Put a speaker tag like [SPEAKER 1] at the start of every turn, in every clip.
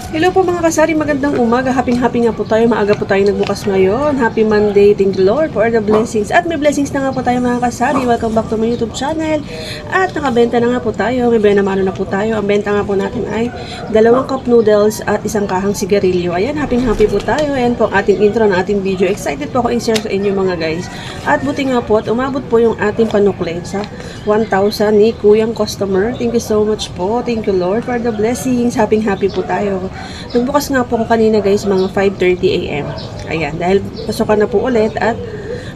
[SPEAKER 1] Hello po mga kasari, magandang umaga. Happy nga po tayo. Maaga po tayo nagbukas ngayon. Happy Monday. Thank you Lord for the blessings. At may blessings na nga po tayo mga kasari. Welcome back to my YouTube channel. At nakabenta na nga po tayo. May benamano na po tayo. Ang benta nga po natin ay 2 cup noodles at isang kahang sigarilyo. Ayan, happy po tayo. Ayan po ang ating intro ng ating video. Excited po ako i-share sa inyo mga guys. At buti nga po at umabot po yung ating panukle sa 1,000 ni Kuyang customer. Thank you so much po. Thank you Lord for the blessings. Happy po tayo. Nagbukas nga po ko kanina guys mga 5:30 AM. Ayan, dahil pasokan na po ulit at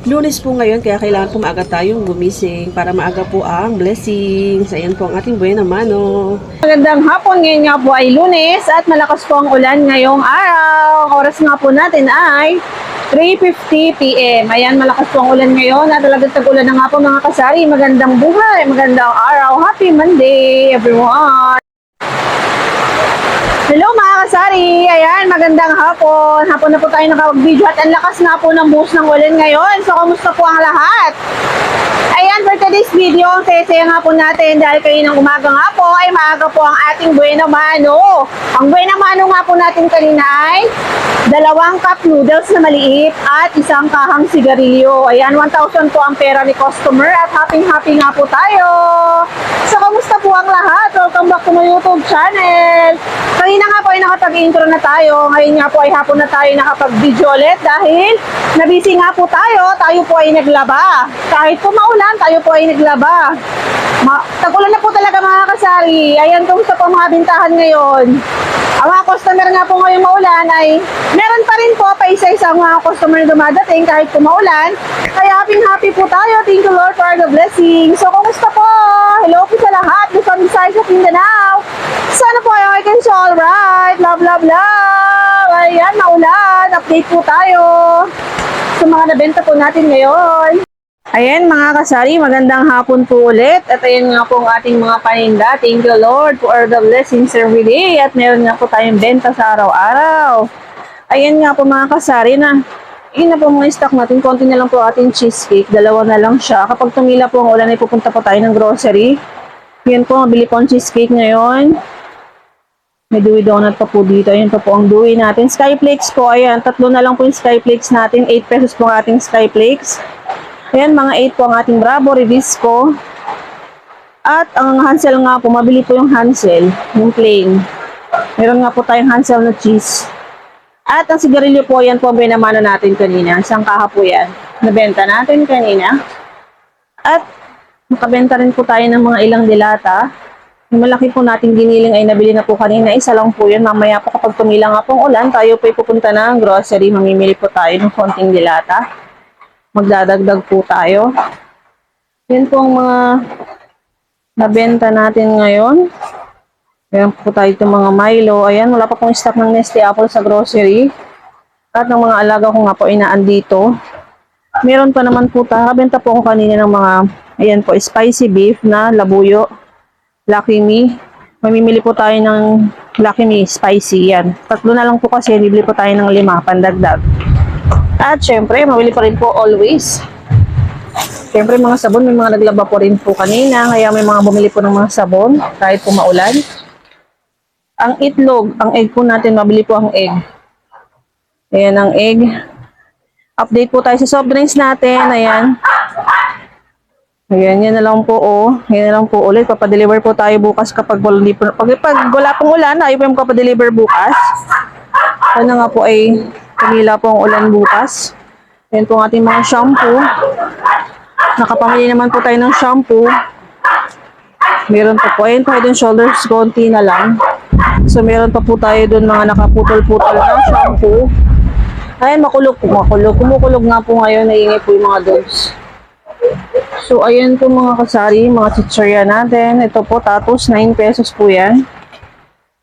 [SPEAKER 1] Lunes po ngayon kaya kailangan po maaga tayong gumising para maaga po ang blessings. Ayan po ang ating buena mano.
[SPEAKER 2] Magandang hapon, ngayon nga po ay Lunes at malakas po ang ulan ngayong araw. Ang oras nga po natin ay 3:50 PM. Ayan, malakas po ang ulan ngayon at talagang tag-ulan na nga po mga kasari. Magandang buhay, magandang araw. Happy Monday everyone! Hello mga kasari! Ayan, magandang hapon. Hapon na po tayo nakapag-video at ang lakas na po ng buhos ng ulan ngayon. So, kamusta po ang lahat? Ayan, for today's video, ang saya nga po natin dahil kaninang umaga nga po ay maaga po ang ating buena mano. Ang buena mano nga po natin kanina ay 2 cup noodles na maliit at isang kahang sigarilyo. Ayan, 1,000 po ang pera ni customer at happy nga po tayo. So, kamusta po ang lahat? Welcome back to my YouTube channel. Kanina nga po ay nakapag-intro na tayo. Ngayon nga po ay hapon na tayo nakapag-video ulit dahil nabisi nga po tayo. Tayo po ay naglaba. Kahit po maulan, tayo po ay naglaba. Tag-ulan na po talaga mga kasari. Ayan, kumusta po mga bintahan ngayon? Ang mga customer nga po ngayon maulan ay meron pa rin po pa isa-isang mga customer na dumadating kahit po maulan. Kaya happy po tayo. Thank you Lord for the blessing. So, kumusta po? Hello po sa lahat. Luzon, Visayas at Mindanao. Sana po ay okay so alright. Love. Ayan, maulan. Update po tayo sa mga nabenta po natin ngayon. Ayan mga kasari, magandang hapon po ulit. At ayan nga po ang ating mga paninda. Thank you Lord for the blessings every day. At meron nga po tayong benta sa araw-araw. Ayan nga po mga kasari na yun na po mga stock natin. Konti na lang po ating cheesecake. 2 na lang siya. Kapag tumila po ang ulan ay pupunta po tayo ng grocery. Yan po, mabili po ang cheesecake ngayon. May dewy donut pa po dito. Ayan pa po ang dewy natin. Skyflakes po. Ayan, 3 na lang po yung skyflakes natin. 8 pesos po ang ating skyflakes. Ayan, mga 8 po ang ating Bravo, Revisco. At ang Hansel nga po, mabili po yung Hansel, yung plain. Meron nga po tayong Hansel na cheese. At ang sigarilyo po, yan po ang binamano natin kanina. Isang kaha po yan. Nabenta natin kanina. At nakabenta rin po tayo ng mga ilang dilata. Yung malaki po nating giniling ay nabili na po kanina. Isa lang po yun. Mamaya po kapag tumila nga pong ulan, tayo po ay pupunta ng grocery. Mamimili po tayo ng konting dilata. Magdadagdag po tayo. Yan po ang mga nabenta natin ngayon. Ayan po tayo itong mga Milo. Ayan, wala pa pong stock ng Nestle Apple sa grocery. At ng mga alaga ko nga po inaandito. Meron pa naman po tayo. Benta po ako kanina ng mga, ayan po, spicy beef na labuyo. Lucky Me. Mamimili po tayo ng Lucky Me spicy. Yan. 3 na lang po kasi. Bibili po tayo ng 5 pandagdag. At syempre, mabili pa rin po always. Syempre, mga sabon, may mga naglaba po rin po kanina. Kaya may mga bumili po ng mga sabon kahit po maulan. Ang itlog, ang egg po natin, mabili po ang egg. Ayan ang egg. Update po tayo sa soft drinks natin. Ayan. Ayan, yan na lang po oh. Yan na lang po ulit. Papadeliver po tayo bukas kapag wala pong ulan, tayo po yung papadeliver bukas. Ano nga po ay tumila po ang ulan bukas. Yan po ang ating mga shampoo. Nakapamili naman po tayo ng shampoo. Meron pa po. Ayan po yung shoulders, konti na lang. So, meron pa po tayo doon mga nakaputol-putol na shampoo. Ayan, makulog. Kumukulog nga po ngayon. Naingay po yung mga dogs. So, ayan po mga kasari, mga chichirya natin. Ito po, tatos, 9 pesos po yan.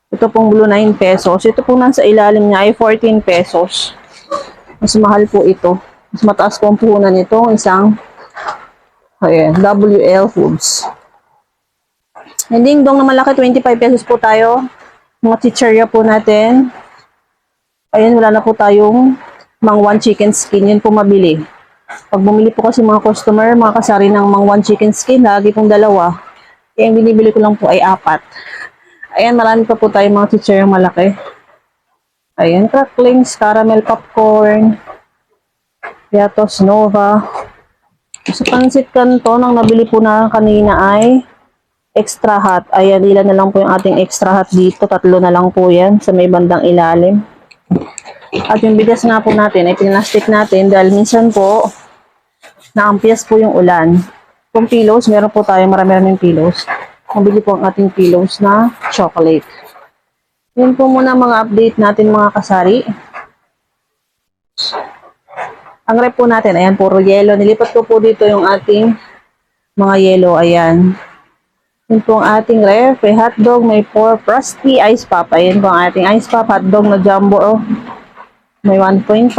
[SPEAKER 2] Ito pong blue, 9 pesos. Ito po nasa ilalim niya ay 14 pesos. Mas mahal po ito. Mas mataas po ang puhunan nito. Isang, ayan, WL Foods. Yung ding-dong na malaki, 25 pesos po tayo. Mga chichirya po natin. Ayan, wala na po tayong mangwan chicken skin. Yun po mabili. Pag bumili po kasi mga customer, mga kasari ng mangwan chicken skin, lagi pong 2. Kaya yung binibili ko lang po ay 4. Ayan, marami pa po tayong mga chichirya malaki. Ayan, cracklings, caramel popcorn, Yatos Nova. Sa pansit canton, ang nabili po na kanina ay extra hot. Ayan, ilan na lang po yung ating extra hot dito. 3 na lang po yan sa may bandang ilalim. At yung bigas nga po natin ay pinlastic natin dahil minsan po naampias po yung ulan. Kung pillows, meron po tayo marami-raming pillows. Nabili po ang ating pillows na chocolate. Yun po muna mga update natin mga kasari. Ang rep po natin, ayan, puro yellow. Nilipat ko po dito yung ating mga yellow, ayan. Yun po ang ating ref. May hotdog, may 4 frosty ice pop. Ayan po ang ating ice pop, hotdog na jumbo. Oh. May 1.5.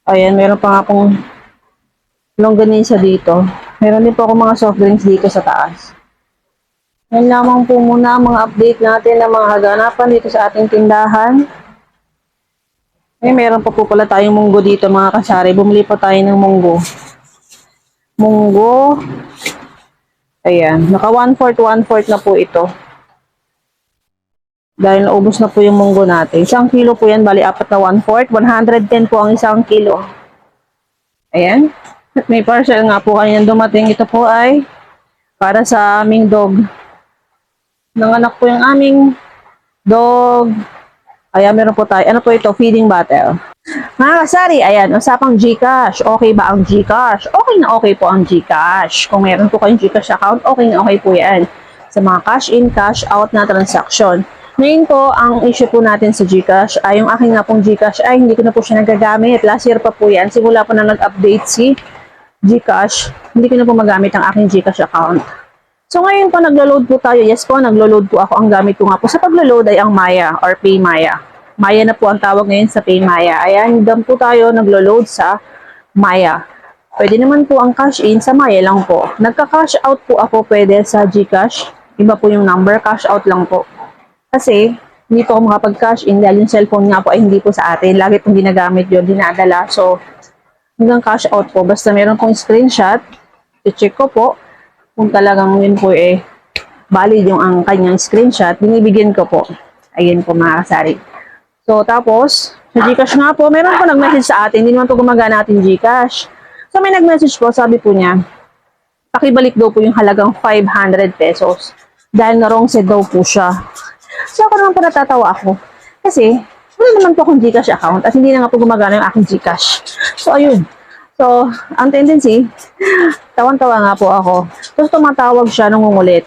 [SPEAKER 2] Ayan, meron pa nga pong longganisa dito. Meron din po ako mga soft drinks dito sa taas. Yan lamang po muna mga update natin ng mga haganapan dito sa ating tindahan. Meron pa po pala tayong munggo dito mga kasari. Bumili pa tayo ng munggo. Munggo. Ayan. Naka 1/4 na po ito. Dahil naubos na po yung munggo natin. 1 kilo po yan. Bali 4 na 1/4. 110 po ang 1 kilo. Ayan. At may parcel nga po kanina dumating. Ito po ay para sa aming dog. Nanganak po yung aming dog. Ayan, meron po tayo. Ano po ito? Feeding bottle. Mga kasari, ayan, usapang GCash. Okay ba ang GCash? Okay na okay po ang GCash. Kung meron po kayong GCash account, okay na okay po yan. Sa mga cash in, cash out na transaction. Ngayon po, ang issue po natin sa GCash ay yung aking nga pong GCash ay hindi ko na po siya nagagamit. Last year pa po yan. Simula po na nag-update si GCash, hindi ko na po magamit ang aking GCash account. So ngayon po naglo-load po tayo. Yes po, naglo-load po ako. Ang gamit ko nga po sa paglo-load ay ang Maya or PayMaya. Maya na po ang tawag ngayon sa PayMaya. Ayan, dam po tayo naglo-load sa Maya. Pwede naman po ang cash in sa Maya lang po. Nagka-cash out po ako pwede sa GCash. Iba po yung number, cash out lang po. Kasi hindi po ako makapag-cash in dahil yung cellphone nga po ay hindi po sa atin. Lagi pong ginagamit yun, dinadala. So hanggang cash out po. Basta meron pong screenshot, i-check ko po. Kung talagang yun po valid yung ang kanyang screenshot, binibigyan ko po. Ayun po mga kasari. So, tapos, sa GCash nga po, meron po nag-message sa atin, hindi naman po gumagana ating GCash. So, may nag-message po, sabi po niya, pakibalik daw po yung halagang 500 pesos. Dahil na-wrong set daw po siya. So, ako naman po natatawa ako. Kasi, wala naman po akong GCash account at hindi na nga po gumagana yung aking GCash. So, ayun. So, ang tendency, tawan-tawa nga po ako. Tapos tumatawag siya nung ngulit.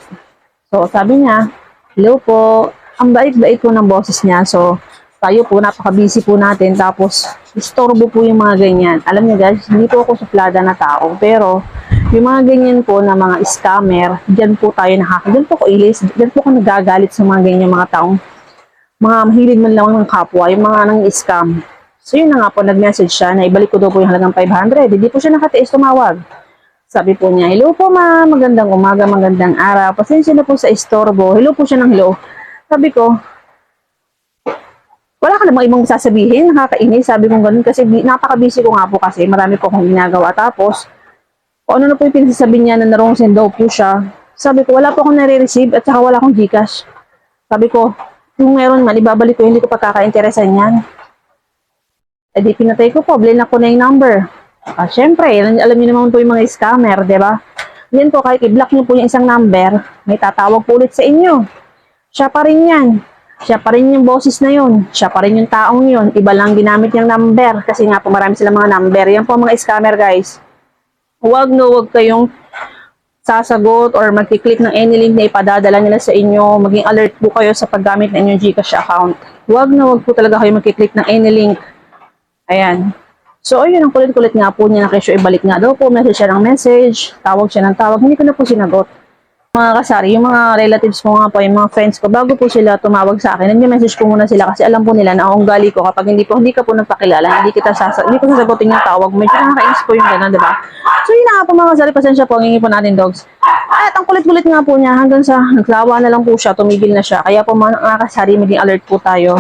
[SPEAKER 2] So, sabi niya, hello po. Ang bait-bait po ng boses niya. So, tayo po, napaka-busy po natin. Tapos, istorbo po yung mga ganyan. Alam niyo guys, hindi po ako suplada na tao. Pero, yung mga ganyan po na mga scammer, dyan po tayo dyan po ko ilis, dyan po ko nagagalit sa mga ganyan mga taong, mga mahilig man lang ng kapwa, yung mga nang scam. So, yun na nga po, nag-message siya na ibalik ko daw po yung halagang 500. Hindi po siya nakatiis tumawag. Sabi po niya, hello po ma'am, magandang umaga, magandang araw. Pasensya na po sa istorbo. Hello po siya ng hello. Sabi ko, wala ka namang ibang sasabihin, nakakainis. Sabi ko ganun kasi napaka-busy ko nga po kasi marami po akong ginagawa. Tapos, kung ano na po yung pinagsasabi niya na narong send daw po siya. Sabi ko, wala po akong nare-receive at saka wala akong GCash. Sabi ko, kung meron man, ibabalik ko, hindi ko pagkakainteresan yan. Eh di pinatay ko po, blinak ko na yung number. Syempre, alam niyo naman po yung mga scammer, di ba? Yan po, kahit i-block niyo po yung isang number, may tatawag po ulit sa inyo. Siya pa rin yan. Siya pa rin yung boses na yun. Siya pa rin yung taong yun. Iba lang ginamit yung number. Kasi nga po marami silang mga number. Yan po mga scammer guys. Huwag kayong sasagot or magkiklik ng any link na ipadadala nila sa inyo. Maging alert po kayo sa paggamit ng inyong GCash account. Huwag po talaga kayo magkiklik ng any link. Ayan. So, ayun, ang kulit-kulit nga po niya na kesyo ibalik nga daw po. Message siya ng message. Tawag siya ng tawag. Hindi ko na po sinagot. Mga kasari, yung mga relatives ko nga po, yung mga friends ko, bago po sila tumawag sa akin, nag-message ko muna sila kasi alam po nila na ang ugali ko kapag hindi ka po nagpakilala, hindi ko sasagutin yung tawag. Medyo nakakainis po yung gano'n, diba? So, yun na nga po mga kasari, pasensya po, hingi po natin dogs. At ang kulit-kulit nga po niya, hanggang sa naglawa na lang po siya, tumigil na siya. Kaya po mga kasari, maging alert po tayo.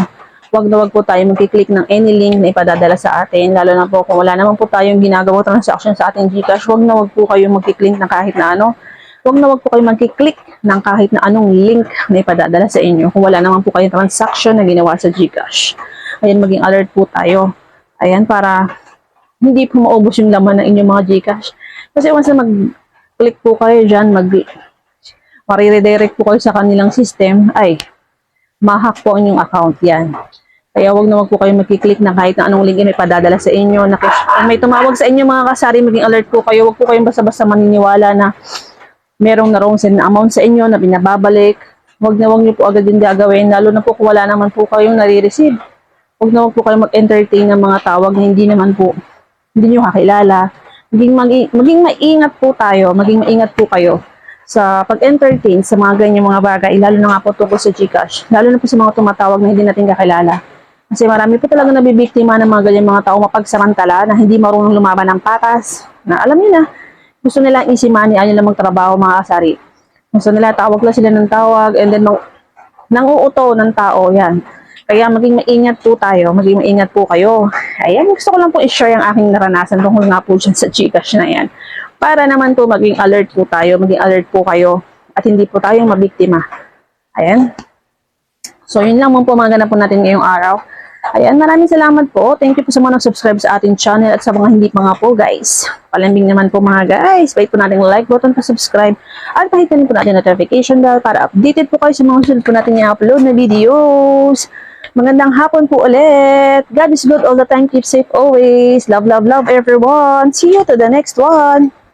[SPEAKER 2] Wag po tayo magkiklik ng any link na ipadadala sa atin, lalo na po kung wala naman po tayong ginagawa transaction sa ating GCash, wag po kayo magkiklik ng kahit na ano. huwag na huwag po kayo magkiklik ng kahit na anong link na ipadadala sa inyo kung wala naman po kayong transaction na ginawa sa GCash. Ayan, maging alert po tayo. Ayan, para hindi po maubos yung laman ng inyong mga GCash. Kasi once na mag-click po kayo dyan, mariredirect po kayo sa kanilang system, ay, ma-hack po ang inyong account yan. Kaya huwag na huwag po kayo magkiklik na kahit na anong link na ipadadala sa inyo. Kung may tumawag sa inyo mga kasari, maging alert po kayo. Huwag po kayong basta-basta maniniwala na merong narong send na amount sa inyo na binababalik. Huwag na huwag niyo po agad yung gagawin, lalo na po kung wala naman po kayong nare-receive. Huwag na huwag po kayong mag-entertain ng mga tawag na hindi naman po, hindi niyo kakilala. Maging maingat po tayo, maging maingat po kayo sa pag-entertain sa mga ganyan mga bagay, lalo na nga po tungkol sa GCash, lalo na po sa mga tumatawag na hindi natin kakilala. Kasi marami po talaga nabibiktima ng mga ganyan mga tao mapagsamantala na hindi marunong lumaban ng patas, na alam niyo na, gusto nila easy money, ayaw nila magtrabaho mga kasari. Gusto nila tawag lang sila ng tawag and then nanguuto ng tao, yan. Kaya maging maingat po tayo, maging maingat po kayo. Ayan, gusto ko lang po i-share yung aking naranasan tungkol nga po dyan sa GCash na yan. Para naman po maging alert po tayo, maging alert po kayo at hindi po tayong mabiktima. Ayan. So, yun lang po mga ganap po natin ngayong araw. Ayan, maraming salamat po. Thank you po sa mga nag-subscribe sa ating channel at sa mga hindi pa nga po guys. Palambing naman po mga guys. Bait po natin like button pa subscribe at pahitin po natin notification bell para updated po kayo sa mga sunod po natin i-upload na videos. Magandang hapon po ulit. God is good all the time. Keep safe always. Love, love, love everyone. See you to the next one.